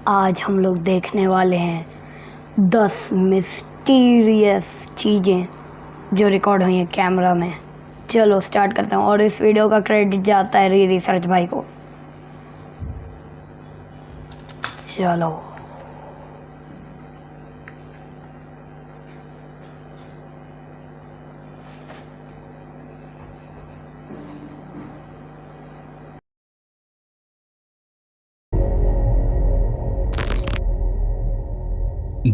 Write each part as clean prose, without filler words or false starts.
आज हम लोग देखने वाले हैं 10 मिस्टीरियस चीज़ें जो रिकॉर्ड हुई हैं कैमरा में। चलो स्टार्ट करते हैं और इस वीडियो का क्रेडिट जाता है रिसर्च भाई को। चलो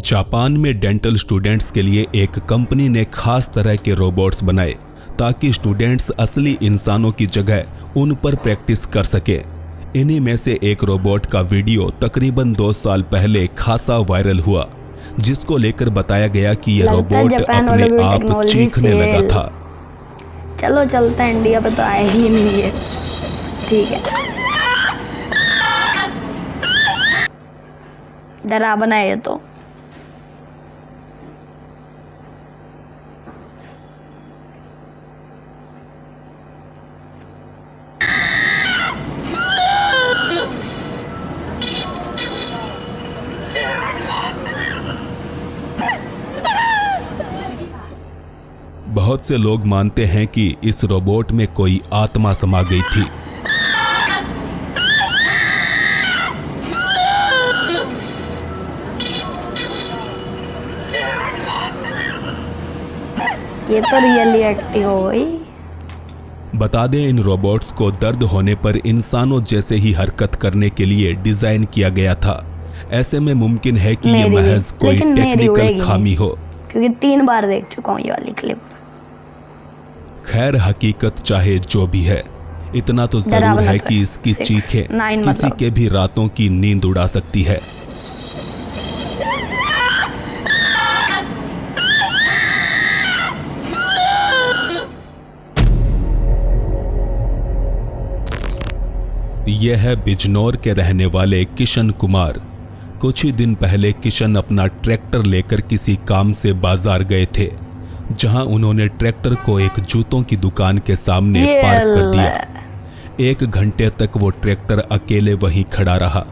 जापान में डेंटल स्टूडेंट्स के लिए एक कंपनी ने खास तरह के रोबोट्स बनाए ताकि स्टूडेंट्स असली इंसानों की जगह उन पर प्रैक्टिस कर सके। इन्हीं में से एक रोबोट का वीडियो तकरीबन 2 साल पहले खासा वायरल हुआ, जिसको लेकर बताया गया कि ये रोबोट अपने आप चीखने लगा था। चलो चलते हैं, इंडिया पे तो आए ही नहीं है। ठीक है, डरावना है ये तो। बहुत से लोग मानते हैं कि इस रोबोट में कोई आत्मा समा गई थी। ये तो रियली एक्टिव हो गई। बता दें, इन रोबोट्स को दर्द होने पर इंसानों जैसे ही हरकत करने के लिए डिजाइन किया गया था। ऐसे में मुमकिन है कि ये महज कोई टेक्निकल खामी हो, क्योंकि 3 बार देख चुका हूँ ये वाली क्लिप। खैर, हकीकत चाहे जो भी है, इतना तो जरूर है कि इसकी चीखें किसी के भी रातों की नींद उड़ा सकती है। यह है बिजनौर के रहने वाले किशन कुमार। कुछ ही दिन पहले किशन अपना ट्रैक्टर लेकर किसी काम से बाजार गए थे, जहां उन्होंने ट्रैक्टर को एक जूतों की दुकान के सामने पार्क कर दिया। 1 घंटे तक वो ट्रैक्टर अकेले वहीं खड़ा रहा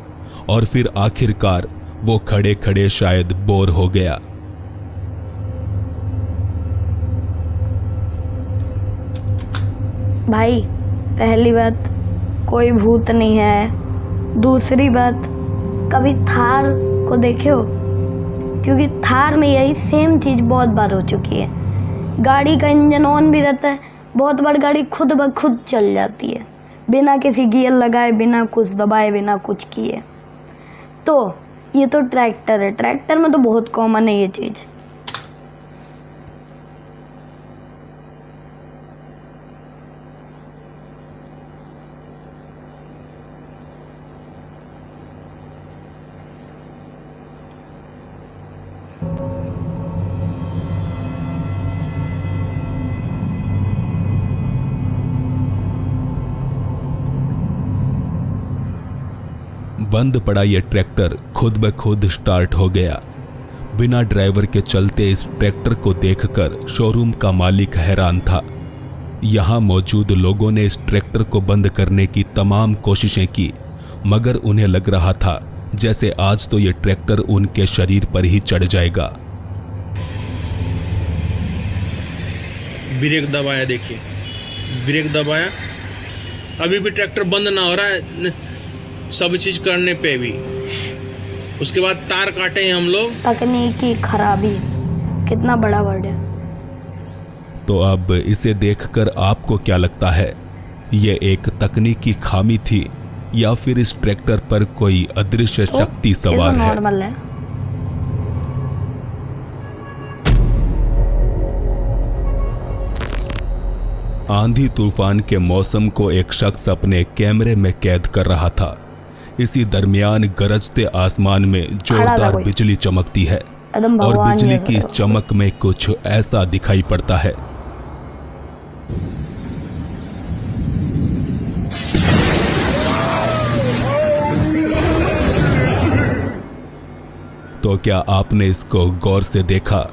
और फिर आखिरकार वो खड़े खड़े शायद बोर हो गया। भाई, पहली बात कोई भूत नहीं है। दूसरी बात, कभी थार को देखे हो? क्योंकि थार में यही सेम चीज़ बहुत बार हो चुकी है। गाड़ी का इंजन ऑन भी रहता है, बहुत बार गाड़ी खुद ब खुद चल जाती है, बिना किसी गियर लगाए, बिना कुछ दबाए, बिना कुछ किए। तो ये तो ट्रैक्टर है, ट्रैक्टर में तो बहुत कॉमन है ये चीज़। बंद पड़ा ये ट्रैक्टर खुद ब खुद स्टार्ट हो गया। बिना ड्राइवर के चलते इस ट्रैक्टर को देखकर शोरूम का मालिक हैरान था। यहां मौजूद लोगों ने इस ट्रैक्टर को बंद करने की तमाम कोशिशें की, मगर उन्हें लग रहा था जैसे आज तो ये ट्रैक्टर उनके शरीर पर ही चढ़ जाएगा। ब्रेक दबाया, देखिए ब्रेक दबाया, अभी भी ट्रैक्टर बंद ना हो रहा है, सब चीज करने पे भी। उसके बाद तार काटे हैं हम लोग। तकनीकी खराबी, कितना बड़ा वर्ड है। तो अब इसे देखकर आपको क्या लगता है? ये एक तकनीकी खामी थी या फिर इस ट्रैक्टर पर कोई अदृश्य शक्ति सवार है? नॉर्मल है। आंधी तूफान के मौसम को एक शख्स अपने कैमरे में कैद कर रहा था। इसी दरमियान गरजते आसमान में जोरदार बिजली चमकती है और बिजली की इस चमक में कुछ ऐसा दिखाई पड़ता है। तो क्या आपने इसको गौर से देखा?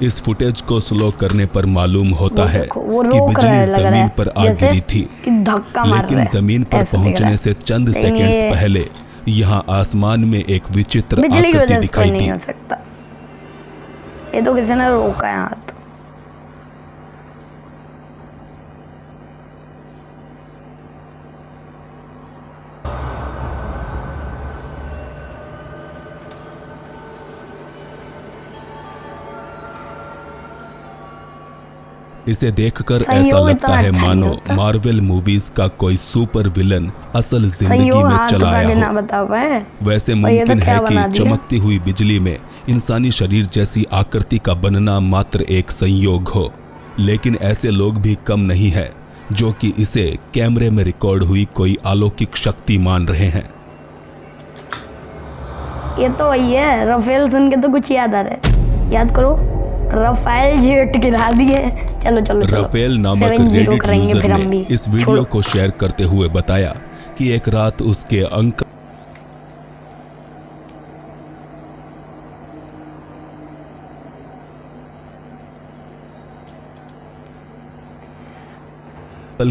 इस फुटेज को स्लो करने पर मालूम होता है कि बिजली जमीन पर आ गिरी थी, लेकिन जमीन पर पहुंचने से चंद सेकंड्स पहले यहाँ आसमान में एक विचित्र बिजली की आकृति वजह से कोई दिखाई नहीं दी। हो सकता। ये तो किसी ने रोका है हाथ। इसे देखकर ऐसा संयोग लगता इतना है अच्छा नहीं मानो होता। मार्वल मूवीज का कोई सुपर विलन असल जिंदगी संयोग में हाथ चला वाले आया ना हो। बता पाए। वैसे और ये तो मुमकिन क्या है बना कि दिया? चमकती हुई बिजली में इंसानी शरीर जैसी आकृति का बनना मात्र एक संयोग हो, लेकिन ऐसे लोग भी कम नहीं है जो कि इसे कैमरे में रिकॉर्ड हुई कोई अलौकिक शक्ति मान रहे हैं। ये तो वही है, राफेल सुन के तो कुछ याद आ रहा है। याद करो, राफेल जेट गिरा दिए। चलो चलो चलो, राफेल नामक 7-0 रेडिट करेंगे यूजर फिर हम ने भी। इस वीडियो छोड़ो। को शेयर करते हुए बताया कि एक रात उसके अंकल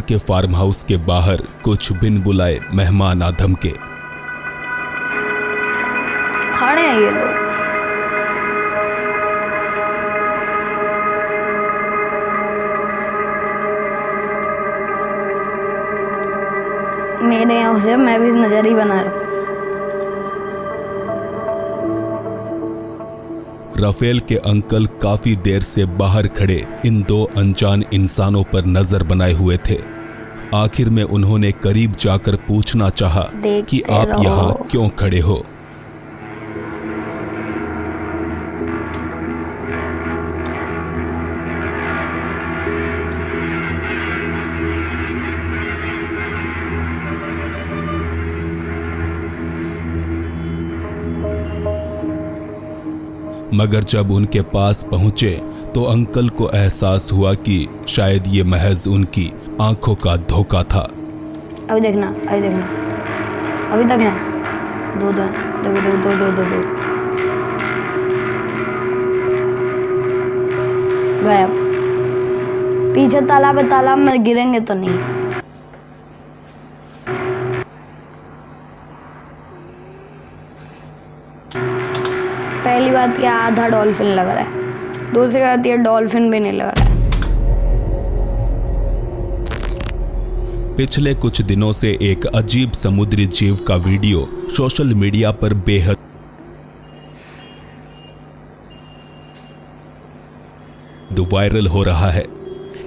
के फार्म हाउस के बाहर कुछ बिन बुलाए मेहमान आ धमके। खड़े हैं ये लोग। मेरे यहाँ से मैं भी नजर ही बना रहा हूँ। राफेल के अंकल काफी देर से बाहर खड़े इन दो अनजान इंसानों पर नजर बनाए हुए थे। आखिर में उन्होंने करीब जाकर पूछना चाहा देखते कि आप रहो। यहाँ क्यों खड़े हो। मगर जब उनके पास पहुंचे तो अंकल को एहसास हुआ कि शायद ये महज उनकी आंखों का धोखा था। अभी देखना, अभी देखना, अभी तक है। दो हैं, देखो देखो, दो गायब। पीछे तालाब है, तालाब में गिरेंगे तो नहीं। पहली बात, ये आधा डॉल्फिन लग रहा है। दूसरी बात, ये डॉल्फिन भी नहीं लग रहा है। पिछले कुछ दिनों से एक अजीब समुद्री जीव का वीडियो सोशल मीडिया पर बेहद वायरल हो रहा है।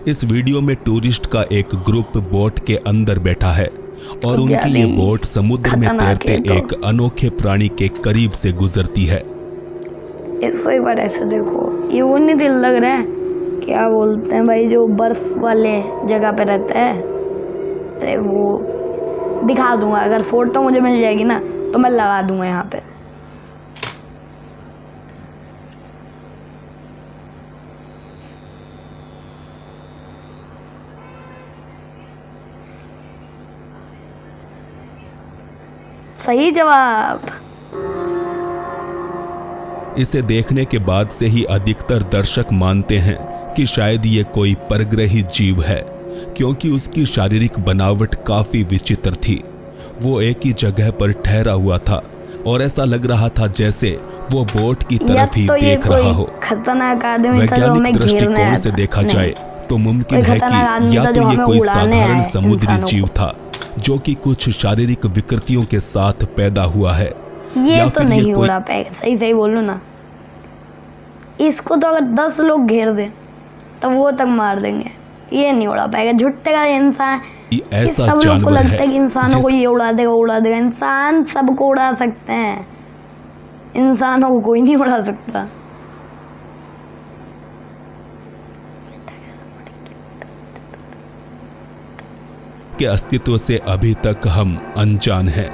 इस वीडियो में टूरिस्ट का एक ग्रुप बोट के अंदर बैठा है और उनकी ये बोट समुद्र में खतरनाक तैरते है तो। एक अनोखे प्राणी के करीब से गुजरती है। इसको एक बार ऐसे देखो, ये वो नहीं दिल लग रहा है, क्या बोलते हैं भाई, जो बर्फ वाले जगह पे रहता है। अरे वो दिखा दूंगा, अगर फोटो मुझे मिल जाएगी ना तो मैं लगा दूंगा यहाँ पे। सही जवाब। इसे देखने के बाद से ही अधिकतर दर्शक मानते हैं कि शायद ये कोई परग्रही जीव है, क्योंकि उसकी शारीरिक बनावट काफी विचित्र थी। वो एक ही जगह पर ठहरा हुआ था और ऐसा लग रहा था जैसे वो बोट की तरफ ही तो ये देख रहा हो। खतरनाक आदमी था जो हमें वैज्ञानिक घेरने दृष्टिकोण आया से था। देखा नहीं। जाए तो मुमकिन कोई है खतरनाक आदमी कि या था जो तो ये हमें कोई उड़ाने साधारण आए समुद्री इंसानों जीव को। था जो कि कुछ शारीरिक विकृतियों के साथ पैदा हुआ है, ये या तो फिर नहीं कोई उड़ा पाएगा। सही सही बोलो ना। इसको तो अगर 10 लोग घेर दे तो वो तक मार देंगे, ये नहीं उड़ा पाएगा। झुट्टे का इंसान, ऐसा सब लोग को जानवर लगता है है कि इंसानों को ये उड़ा देगा। इंसान सबको उड़ा सकते हैं, इंसानों को कोई नहीं उड़ा सकता। के अस्तित्व से अभी तक हम अनजान हैं।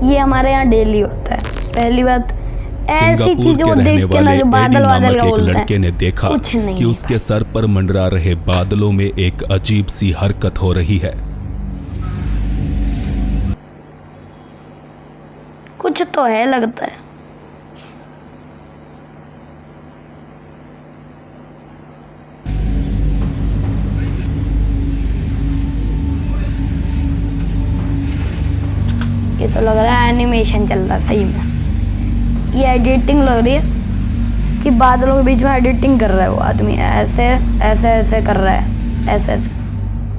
ये हमारे यहाँ डेली होता है। पहली बात, ऐसी सिंगापुर चीजों को के रहने देख के ना वाले जो एडी बादल वादल नामक का एक बोलते लड़के हैं, ने देखा कुछ नहीं कि है। उसके सर पर मंडरा रहे बादलों में एक अजीब सी हरकत हो रही है। कुछ तो है लगता है। तो लग रहा है एनिमेशन चल रहा है सही में। ये एडिटिंग लग रही है कि बादलों के बीच में एडिटिंग कर रहा है वो आदमी, ऐसे ऐसे ऐसे कर रहा है, ऐसे ऐसे,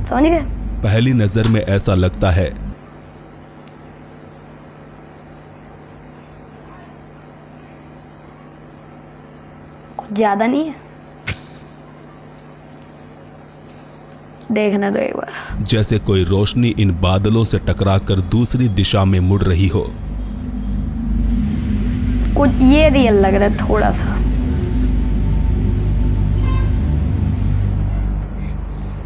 समझ गए? पहली नजर में ऐसा लगता है कुछ ज्यादा नहीं है, देखने दो एक बार। जैसे कोई रोशनी इन बादलों से टकराकर दूसरी दिशा में मुड़ रही हो। कुछ ये रियल लग रहा है थोड़ा सा।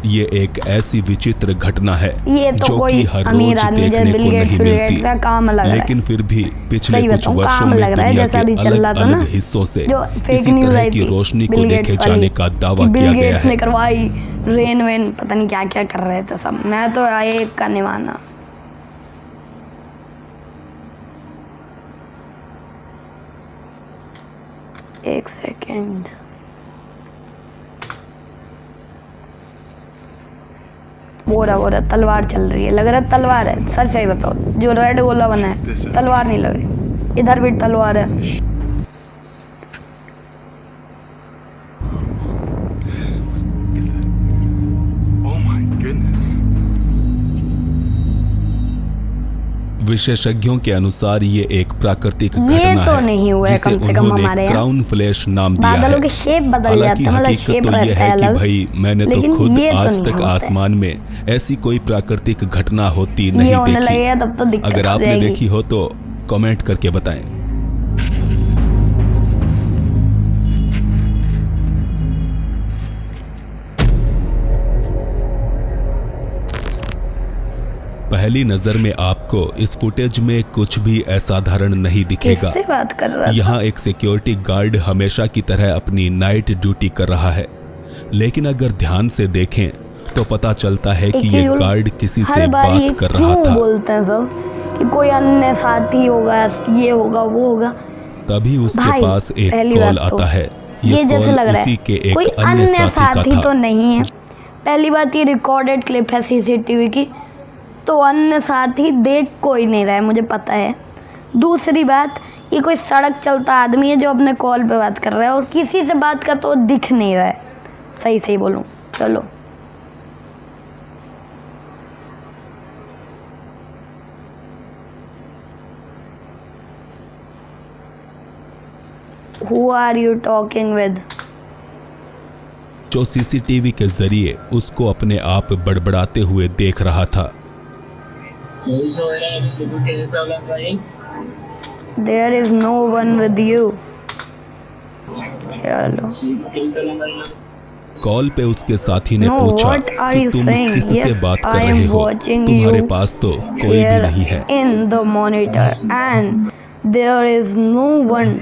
ये एक ऐसी विचित्र घटना है ये तो जो कोई कि हर अमीर रोज आदमी देखने जैसे को बिल नहीं गेट्स मिलती, का काम लग रहा है। लेकिन फिर भी पिछले सही कुछ बताऊं, वर्षों काम में लग रहा है, दुनिया जैसा के अभी चल रहा अलग था ना, अलग हिस्सों से जो फेक इसी न्यूज़ तरह आई की थी, रोशनी को बिल देखे गेट्स जाने वाली, का दावा कि बिल किया गया गेट्स ने है। करवाई रेन वेन, पता नहीं क्या क्या कर रहे थे सब। मैं तो एक का नहीं माना। एक सेकेंड, वो रहा तलवार चल रही है, लग रहा है तलवार है। सच सही बताओ, जो रेड गोला बना है तलवार नहीं लग रही। इधर भी तलवार है। विशेषज्ञों के अनुसार ये एक प्राकृतिक ये घटना तो है नहीं हुआ है जिसे कम से कम उन्होंने हमारे यहाँ। क्राउन फ्लैश नाम दिया बादलों है। के शेप बदल हालांकि जाते हैं, मतलब हकीकत शेप तो ये रहता है है कि अलग। भाई मैंने तो लेकिन खुद ये तो आज नहीं तक होता है। आसमान में ऐसी कोई प्राकृतिक घटना होती ये नहीं होने देखी। लगेगा तब तो दिक्कत अगर हो आपने जाएगी। देखी हो तो कमेंट करके बताएं। पहली नजर में आपको इस फुटेज में कुछ भी असाधारण नहीं दिखेगा। किससे बात कर रहा था? यहाँ एक सिक्योरिटी गार्ड हमेशा की तरह अपनी नाइट ड्यूटी कर रहा है, लेकिन अगर ध्यान से देखें तो पता चलता है कि ये गार्ड किसी से बात कर रहा था। बोलते हैं सब कि कोई अन्य साथी होगा, ये होगा, वो होगा। तभी उसके भाई, पास एक पहली कॉल बात तो आता है। ये जैसे कॉल लग रहा उसी है के एक कोई अन्य साथी का था। तो नहीं है। पहली बात, ये रिकॉर्डेड क्लिप है सीसीटीवी की, तो अन्य साथी देख कोई नहीं रहा है, मुझे पता है। दूसरी बात, ये कोई सड़क चलता आदमी है जो अपने कॉल पे बात कर रहा है और किसी से बात का तो दिख नहीं रहा है। सही सही बोलूं, चलो। Who are you talking with? जो सीसीटीवी के जरिए उसको अपने आप बड़बड़ाते हुए देख रहा था। There is no one with you. चलो। कॉल पे उसके साथी ने No, पूछा what are कि you तुम saying? किससे Yes, बात कर I am रहे हो, watching तुम्हारे you पास तो कोई भी here नहीं है। in the monitor and there is no one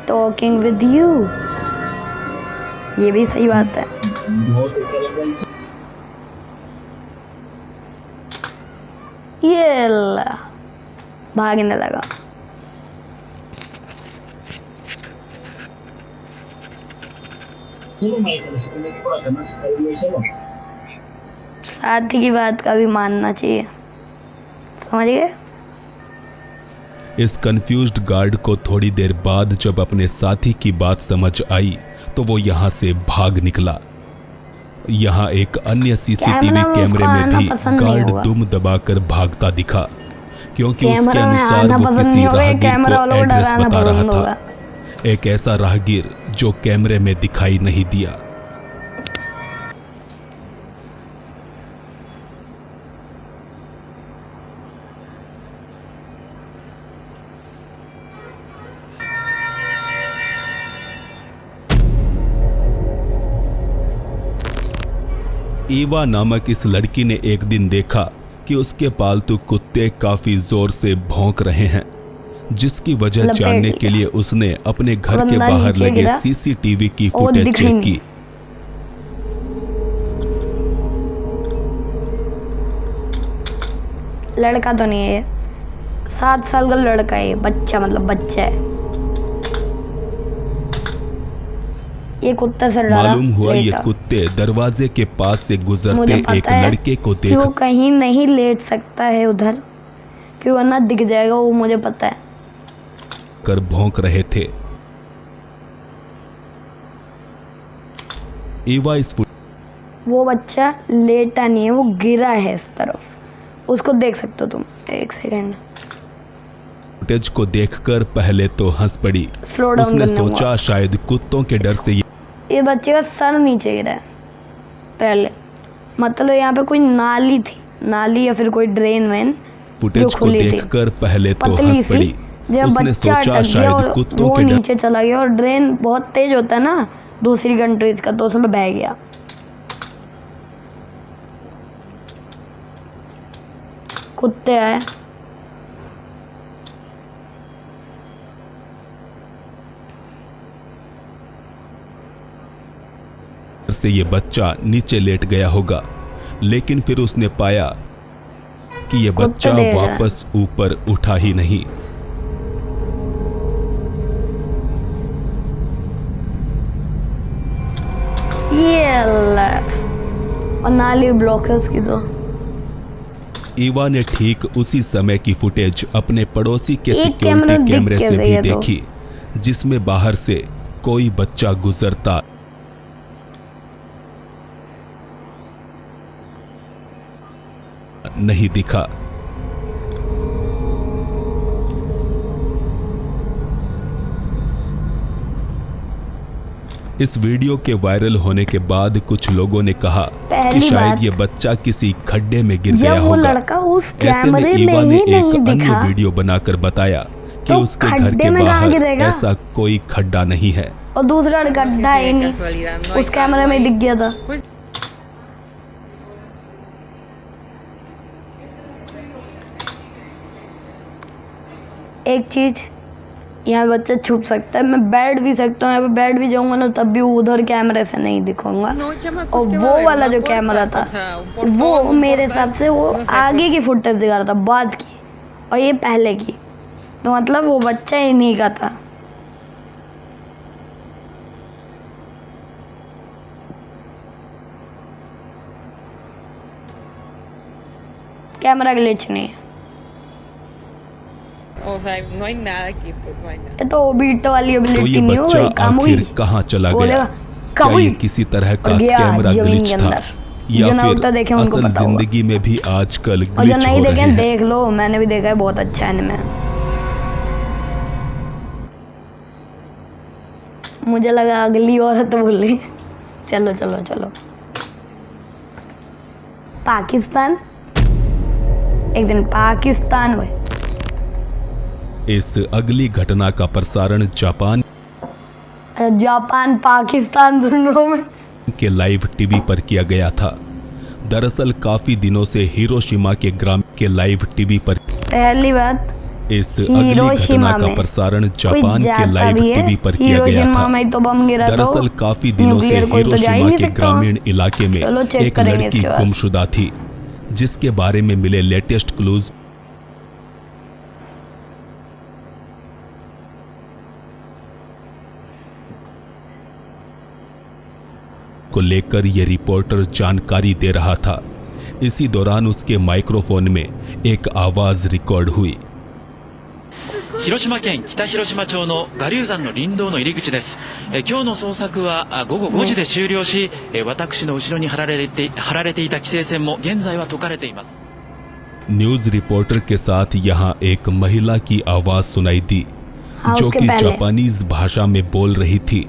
talking with you. ये भी सही बात है। ये ला, भागने लगा। साथी की बात का भी मानना चाहिए, समझ गए? इस कंफ्यूज्ड गार्ड को थोड़ी देर बाद जब अपने साथी की बात समझ आई तो वो यहाँ से भाग निकला। यहाँ एक अन्य सीसीटीवी कैमरे में भी गार्ड दुम दबाकर भागता दिखा, क्योंकि उसके अनुसार वो किसी राहगीर को एड्रेस बता रहा था। एक ऐसा राहगीर जो कैमरे में दिखाई नहीं दिया। ईवा नामक इस लड़की ने एक दिन देखा कि उसके पालतू कुत्ते काफी जोर से भौंक रहे हैं, जिसकी वजह जानने के लिए उसने अपने घर के बाहर लगे सीसीटीवी की फुटेज चेक की। लड़का तो नहीं है, 7 साल का लड़का है, बच्चा, मतलब बच्चा है। ये कुत्ते से डरा। मालूम हुआ ये कुत्ते दरवाजे के पास से गुजरते एक लड़के को देख वो कहीं नहीं लेट सकता है उधर, क्यों, वरना दिख जाएगा वो, मुझे पता है। कर भौंक रहे थे। ईवा इस वो बच्चा लेटा नहीं है, वो गिरा है इस तरफ, उसको देख सकते हो तुम। एक सेकंड, फुटेज को देखकर पहले तो हंस पड़ी। स्लो डाउन उसने करना सोचा होगा। शायद कुत्तों के डर से ये बच्चे का सर नीचे गिरा है पहले, मतलब यहाँ पे कोई नाली थी, नाली या फिर कोई ड्रेन वेन फुटेज को देखकर पहले तो पतली हंस सी। पड़ी। जब उसने बच्चा सोचा अटक गया शायद और कुत्तों वो के डर नीचे चला गया, और ड्रेन बहुत तेज होता है ना दूसरी कंट्रीज का, तो उसमें बह गया। कुत्ते आए, से ये बच्चा नीचे लेट गया होगा, लेकिन फिर उसने पाया कि ये बच्चा दे रहा है। वापस ऊपर उठा ही नहीं। ये अल्लाह, और नाली ब्लॉक है उसकी तो। ईवा ने ठीक उसी समय की फुटेज अपने पड़ोसी के एक सिक्योरिटी कैमरा दिख कैमरे से कैसे भी है तो? देखी, जिसमें बाहर से कोई बच्चा गुजरता नहीं दिखा। इस वीडियो के वायरल होने के बाद कुछ लोगों ने कहा कि पहली शायद बात, ये बच्चा किसी खड्डे में गिर गया जब वो होगा। लड़का उस ऐसे में कैमरे में ईवा ही ने नहीं एक अन्य दिखा, वीडियो बनाकर बताया कि तो उसके घर खड्डे के में कहाँ बाहर गिरेगा? ऐसा कोई खड्डा नहीं है। और दूसरा गड्ढा ही नहीं, उस कैमरे में दिख गया था। एक चीज, यहाँ बच्चा छुप सकता है, मैं बैठ भी सकता हूँ, यहाँ पे बैठ भी जाऊंगा ना तब भी उधर कैमरे से नहीं दिखूंगा। और वो वाला जो कैमरा था वो मेरे हिसाब से वो आगे की फुटेज दिखा रहा था, बाद की, और ये पहले की, तो मतलब वो बच्चा ही नहीं का था। कैमरा ग्लिच नहीं है, O sea, no hay nada aquí, pues no hay nada. ये तो ओबीटो वाली तो एबिलिटी ये नहीं हो बच्चा गई, काम हुई। आखिर कहाँ चला बोलेगा, गया? क्या "कहाँ ये हुई?" किसी तरह का और गया कैमरा जमीन ग्लिच के था, अंदर। या जो नारुतो फिर देखे उनको असल पता होगा। जिंदगी में भी आजकल और जो ग्लिच नहीं हो देखे रहे हैं? देख लो, मैंने भी देखा है, बहुत अच्छा एनिमे है। मुझे लगा अगली औरत बोल रही। चलो चलो चलो, पाकिस्तान, एक दिन पाकिस्तान हुए। इस अगली घटना का प्रसारण जापान जापान पाकिस्तान सुन रहा हूं मैं। के लाइव टीवी पर किया गया था। दरअसल काफी दिनों से हिरोशिमा के ग्राम के लाइव टीवी पर पहली बात, इस अगली हिरोशिमा घटना का में प्रसारण कोई जापान के जाता लाइव भी है? टीवी पर किया गया हिरोशिमा था। में तो बम गिरा था। दरअसल काफी दिनों से न्यूक्लियर कोई तो जा ही हिरोशिमा नहीं के सकता। ग्रामीण इलाके में चलो चेक एक करेंगे लड़की इसके बाद। गुमशुदा थी, जिसके बारे में मिले लेटेस्ट क्लूज को लेकर यह रिपोर्टर जानकारी दे रहा था। इसी दौरान उसके माइक्रोफोन में एक आवाज रिकॉर्ड हुई। 広島県北広島町の我流山の林道の入り口です。今日の捜索は午後5時で終了し、私の後ろに張られていた規制線も現在は解かれています。 न्यूज रिपोर्टर के साथ यहाँ एक महिला की आवाज सुनाई दी, हाँ, जो उसके कि पहले। जापानीज भाषा में बोल रही थी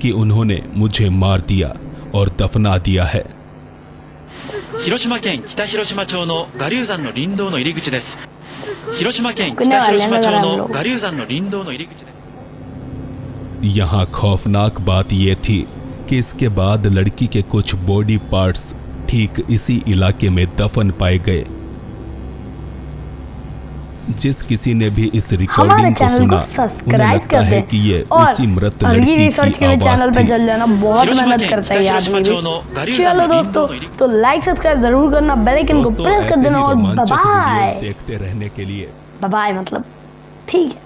कि उन्होंने मुझे मार दिया और दफना दिया है। 広島県北広島町の我流山の林道の入り口です。広島県北広島町の我流山の林道の入り口です。 यहाँ खौफनाक बात यह थी कि इसके बाद लड़की के कुछ बॉडी पार्ट्स ठीक इसी इलाके में दफन पाए गए। जिस किसी ने भी इस हमारे रिकॉर्डिंग को चैनल सुना, को उन्हें सब्सक्राइब लगता कर है दें कि ये और उसी मृत ये लड़की रिसर्च की के लिए चैनल आवाज पे थी। चल जाना, बहुत मेहनत करता है ये आदमी भी। चलो दोस्तों, तो लाइक सब्सक्राइब जरूर करना, बेल आइकन को दोस्तों, प्रेस कर ऐसे देना ही और रोमांचक बाय वीडियोस देखते रहने के लिए बाय, मतलब ठीक है।